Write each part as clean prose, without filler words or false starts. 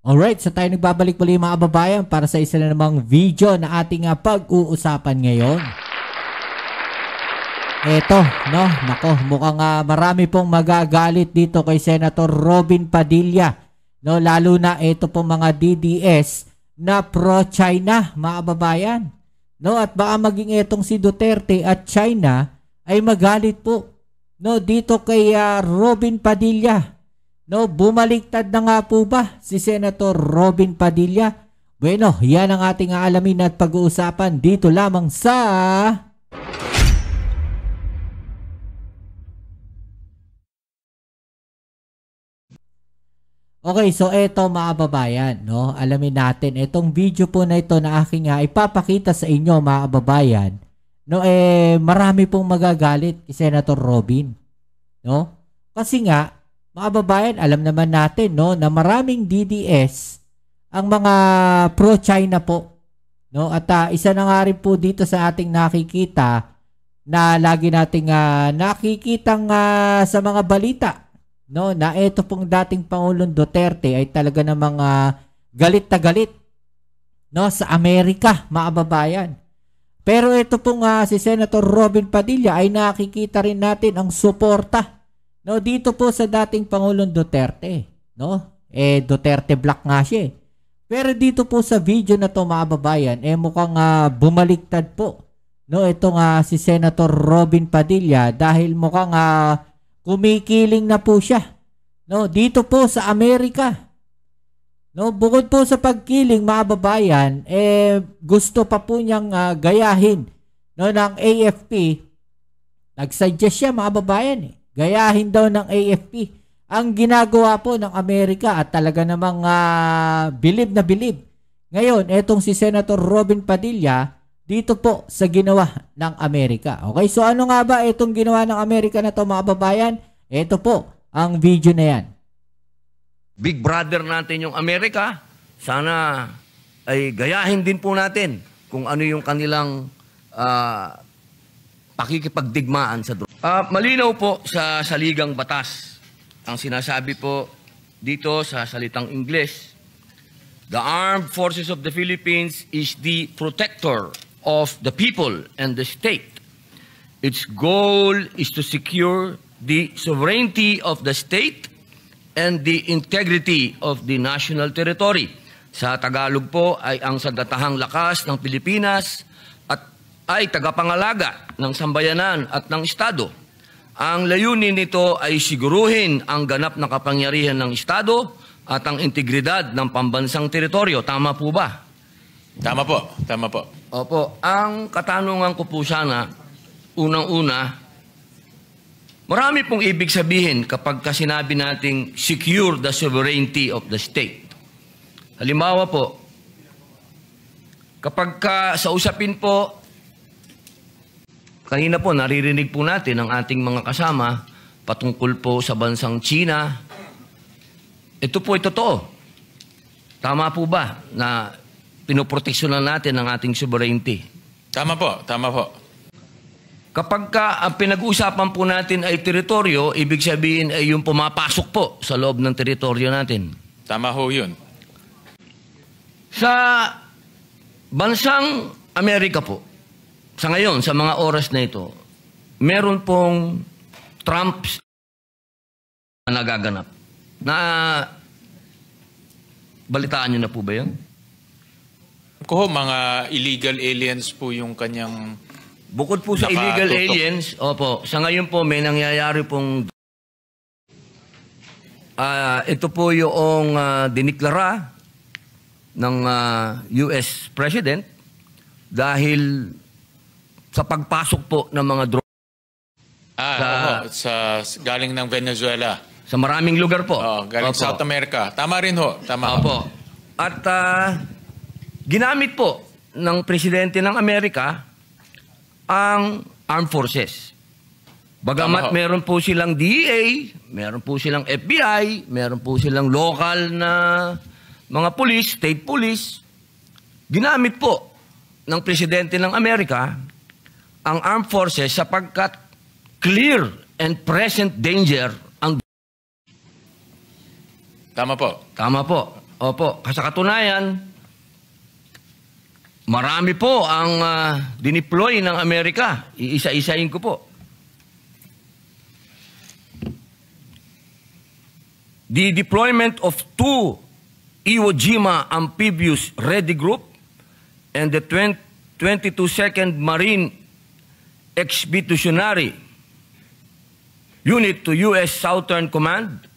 Alright, so tayo nagbabalik muli mga kababayan para sa isa na namang video na ating pag-uusapan ngayon. Eto, no, nako, mukhang marami pong magagalit dito kay Senator Robin Padilla. No, lalo na ito pong mga DDS na pro-China, mga kababayan. No, at baka maging etong si Duterte at China ay magalit po. No, dito kay Robin Padilla. No, bumaliktad na nga po ba si Senator Robin Padilla? Bueno, yan ang ating aalamin at pag-uusapan dito lamang sa... Okay, so eto mga kababayan, no? Alamin natin, itong video po na ito na aking ipapakita sa inyo mga kababayan, no, marami pong magagalit kay Senator Robin, no? Kasi nga, mga kababayan, alam naman natin, no, na maraming DDS ang mga pro-China po, no? At isa na nga rin po dito sa ating nakikita na lagi nating nakikitang sa mga balita, no, na ito pong dating Pangulong Duterte ay talaga namang galit na galit, no, sa Amerika, mga kababayan. Pero ito pong si Senator Robin Padilla ay nakikita rin natin ang suporta, no, dito po sa dating Pangulong Duterte, no? Duterte Black nga siya. Pero dito po sa video na to mga kababayan, mukhang bumaliktad po, no, itong si Senator Robin Padilla dahil mukhang kumikiling na po siya, no, dito po sa Amerika. No, bukod po sa pagkiling mga kababayan, gusto pa po niyang gayahin, no, ng AFP. Nag-suggest siya mga kababayan, gayahin daw ng AFP ang ginagawa po ng Amerika at talaga namang bilib na bilib. Ngayon, etong si Senator Robin Padilla dito po sa ginawa ng Amerika. Okay, so ano nga ba itong ginawa ng Amerika na to mga kababayan? Ito po ang video na yan. Big brother natin yung Amerika, sana ay gayahin din po natin kung ano yung kanilang pakikipagdigmaan sa drone. Malinaw po sa saligang batas. Ang sinasabi po dito sa salitang Ingles, the Armed Forces of the Philippines is the protector of the people and the state. Its goal is to secure the sovereignty of the state and the integrity of the national territory. Sa Tagalog po ay ang sagatahang lakas ng Pilipinas at ay tagapangalaga ng sambayanan at ng Estado. Ang layunin nito ay siguruhin ang ganap na kapangyarihan ng Estado at ang integridad ng pambansang teritoryo. Tama po ba? Tama po. Tama po. Opo. Ang katanungan ko po sana, unang-una, marami pong ibig sabihin kapag sinabi nating secure the sovereignty of the state. Halimbawa po, kapag sa usapin po, kanina po naririnig po natin ang ating mga kasama patungkol po sa bansang China. Ito po ay totoo. Tama po ba na pinoproteksyonan natin ang ating sovereignty? Tama po. Tama po. Kapag ang pinag-uusapan po natin ay teritoryo, ibig sabihin ay yung pumapasok po sa loob ng teritoryo natin. Tama ho yun. Sa bansang Amerika po, sa ngayon, sa mga oras na ito, meron pong Trumps na nagaganap. Na balitaan niyo na po ba yun? Ko mga illegal aliens po yung kanyang... Bukod po sa illegal aliens, opo, sa ngayon po may nangyayari pong ito po yung diniklara ng US President dahil sa pagpasok po ng mga drone galing ng Venezuela. Sa maraming lugar po. Galing opo. South America. Tama rin ho. Tama opo. At ginamit po ng Presidente ng Amerika ang Armed Forces. Bagamat meron po silang DEA, meron po silang FBI, meron po silang local na mga police, state police, ginamit po ng Presidente ng Amerika ang Armed Forces sapagkat clear and present danger ang... Tama po. Tama po. Opo, sa katunayan, marami po ang dineploy ng Amerika. Iisa-isahin ko po. The deployment of 2 Iwo Jima Amphibious Ready Group and the 22nd Marine Expeditionary Unit to U.S. Southern Command,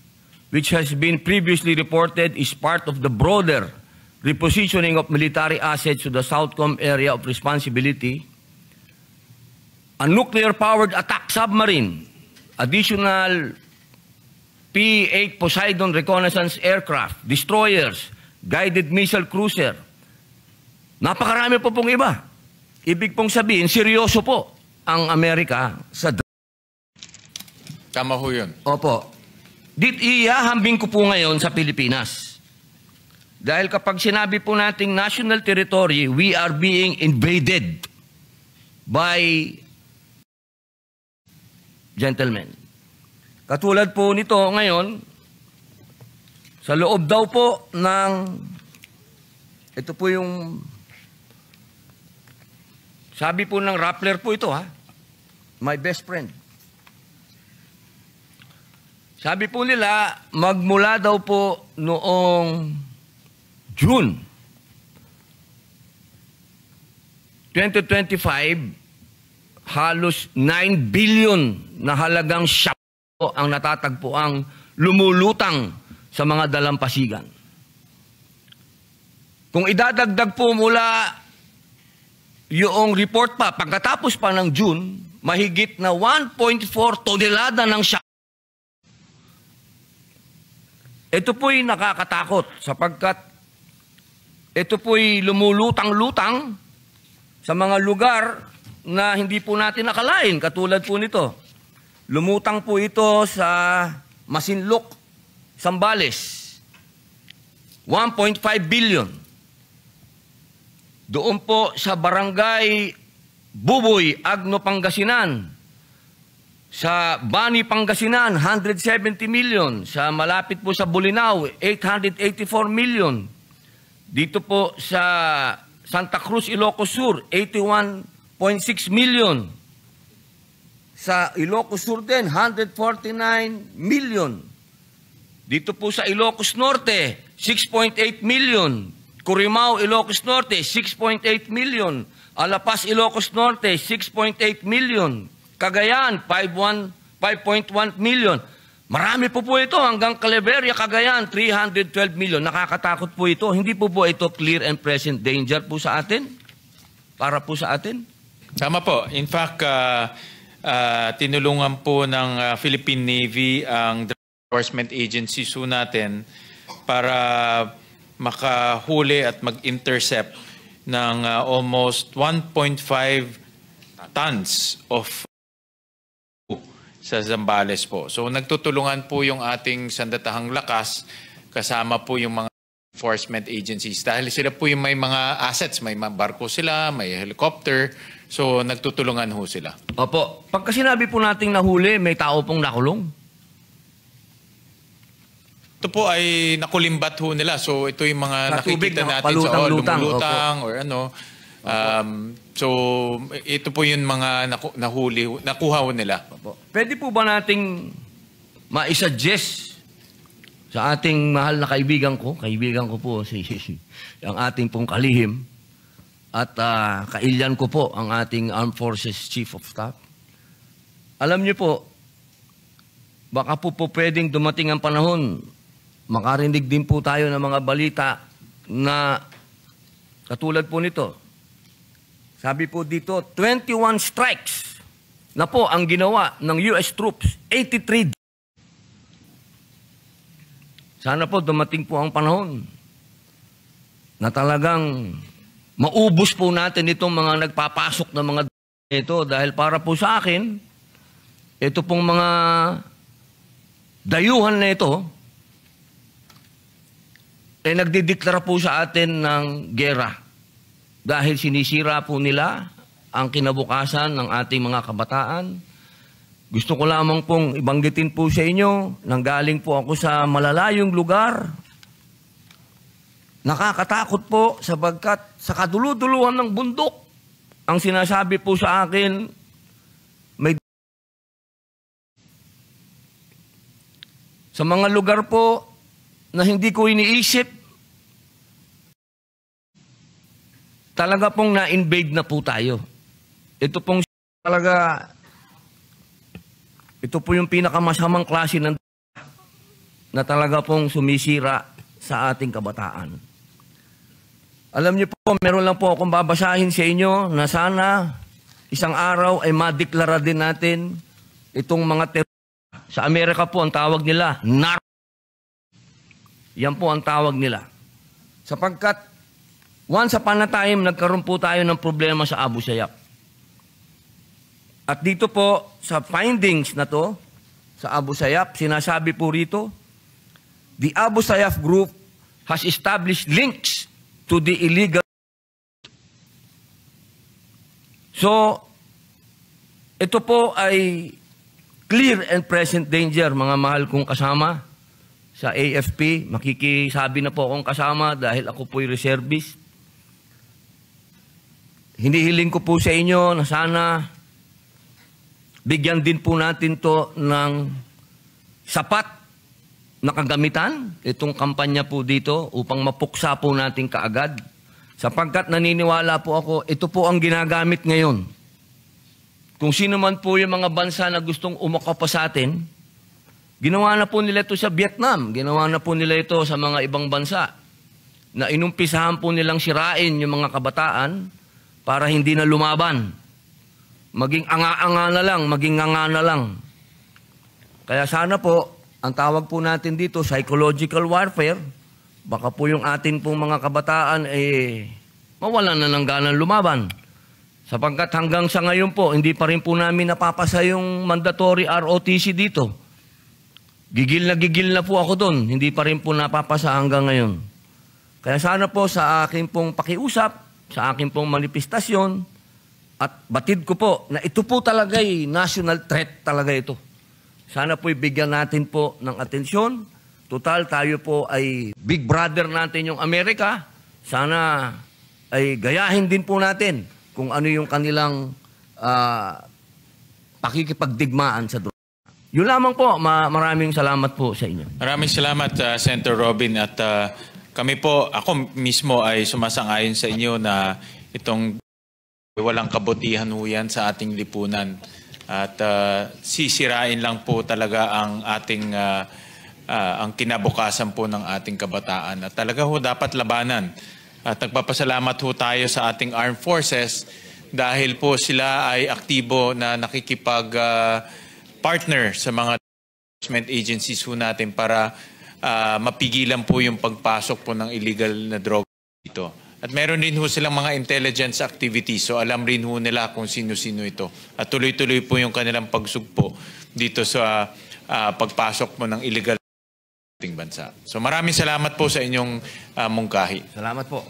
which has been previously reported is part of the broader repositioning of military assets to the Southcom area of responsibility. A nuclear-powered attack submarine, additional P-8 Poseidon reconnaissance aircraft, destroyers, guided missile cruiser. Napakarami po pong iba. Ibig pong sabihin, seryoso po ang Amerika sa Tama ho yun. Opo. Ihahambing ko po ngayon sa Pilipinas. Dahil kapag sinabi po nating national territory, we are being invaded by gentlemen. Katulad po nito ngayon, sa loob daw po ng, ito po yung, sabi po ng Rappler po ito ha, my best friend. Sabi po nila, magmula daw po noong June 2025, halos 9 billion na halagang ang natatagpuang lumulutang sa mga dalampasigan. Kung idadagdag po mula yung report pa, pagkatapos pa ng June, mahigit na 1.4 tonelada ng Ito po'y nakakatakot sapagkat ito po'y lumulutang-lutang sa mga lugar na hindi po natin nakalain, katulad po nito. Lumutang po ito sa Masinloc, Zambales. 1.5 billion. Doon po sa Barangay Buboy, Agno, Pangasinan. Sa Bani, Pangasinan, 170 million. Sa malapit po sa Bolinao, 884 million. Dito po sa Santa Cruz, Ilocos Sur, 81.6 million. Sa Ilocos Sur din, 149 million. Dito po sa Ilocos Norte, 6.8 million. Curimao, Ilocos Norte, 6.8 million. Alapas, Ilocos Norte, 6.8 million. Cagayan, 5.1 million. Marami po ito. Hanggang Calaveria, Cagayan, 312 million. Nakakatakot po ito. Hindi po ito clear and present danger po sa atin? Para po sa atin? Tama po. In fact, tinulungan po ng Philippine Navy ang enforcement agencies po natin para makahuli at mag-intercept ng almost 1.5 tons of sa Zambales po. So nagtutulungan po yung ating sandatahang lakas kasama po yung mga enforcement agencies. Dahil sila po yung may mga assets, may mga barko sila, may helicopter. So nagtutulungan ho sila. Opo. Pagka sinabi po nating nahuli, may tao pong nakulong. Ito po ay nakulimbat ho nila. So ito yung mga nakikita natin sa lumulutang or ano. So ito po yung mga nahuli, nakuha ho nila. Opo. Pwede po ba nating ma-suggest sa ating mahal na kaibigan ko po si ang ating pong kalihim at kailyan ko po ang ating Armed Forces Chief of Staff. Alam niyo po, baka po pwedeng dumating ang panahon, makarinig din po tayo ng mga balita na katulad po nito. Sabi po dito, 21 strikes na po ang ginawa ng US troops, 83. Sana po dumating po ang panahon na talagang maubos po natin itong mga nagpapasok na mga ito dahil para po sa akin, ito pong mga dayuhan na ito ay nagdideklara po sa atin ng gera dahil sinisira po nila ang kinabukasan ng ating mga kabataan. Gusto ko lamang pong ibanggitin po sa inyo, nanggaling po ako sa malalayong lugar Nakakatakot po sapagkat sa kaduluduluhan ng bundok, ang sinasabi po sa akin, may sa mga lugar po na hindi ko iniisip, talaga pong na-invade na po tayo. Ito pong talaga, ito po yung pinakamasamang klase ng na talaga pong sumisira sa ating kabataan. Alam niyo po, meron lang po akong babasahin sa inyo na sana isang araw ay madeklara din natin itong mga sa Amerika po ang tawag nila, yan po ang tawag nila. Sapagkat once upon a time, nagkaroon po tayo ng problema sa Abu Sayyaf. At dito po, sa findings na to, sa Abu Sayyaf, sinasabi po rito, the Abu Sayyaf group has established links to the illegal. So, ito po ay clear and present danger, mga mahal kong kasama sa AFP. Makikisabi na po akong kasama dahil ako po'y reservist. Hinihiling ko po sa inyo na sana bigyan din po natin to ng sapat na kagamitan, itong kampanya po dito, upang mapuksa po natin kaagad. Sapagkat naniniwala po ako, ito po ang ginagamit ngayon. Kung sino man po yung mga bansa na gustong umakapa sa atin, ginawa na po nila ito sa Vietnam, ginawa na po nila ito sa mga ibang bansa, na inumpisahan po nilang sirain yung mga kabataan para hindi na lumaban. Maging anga-anga na lang, maging nganga na lang. Kaya sana po, ang tawag po natin dito, psychological warfare, baka po yung atin pong mga kabataan mawalan na ng ganang lumaban. Sapagkat hanggang sa ngayon po, hindi pa rin po namin napapasa yung mandatory ROTC dito. Gigil na po ako doon, hindi pa rin po napapasa hanggang ngayon. Kaya sana po sa aking pong pakiusap, sa aking pong manifestasyon, at batid ko po na ito po talaga ay national threat talaga ito. Sana po'y bigyan natin po ng atensyon. Total, tayo po ay big brother natin yung Amerika. Sana ay gayahin din po natin kung ano yung kanilang pakikipagdigmaan sa droga. Yun lamang po. Maraming salamat po sa inyo. Maraming salamat, Senator Robin. At kami po, ako mismo ay sumasang-ayon sa inyo na itong walang kabutihan ho yan sa ating lipunan. At sisirain lang po talaga ang ating ang kinabukasan po ng ating kabataan. At talaga ho dapat labanan. At nagpapasalamat ho tayo sa ating armed forces dahil po sila ay aktibo na nakikipag-partner sa mga enforcement agencies ho natin para mapigilan po yung pagpasok po ng illegal na droga dito. At meron din ho silang mga intelligence activities, so alam rin ho nila kung sino-sino ito. At tuloy-tuloy po yung kanilang pagsugpo dito sa pagpasok mo ng illegal ating bansa. So maraming salamat po sa inyong mungkahi. Salamat po.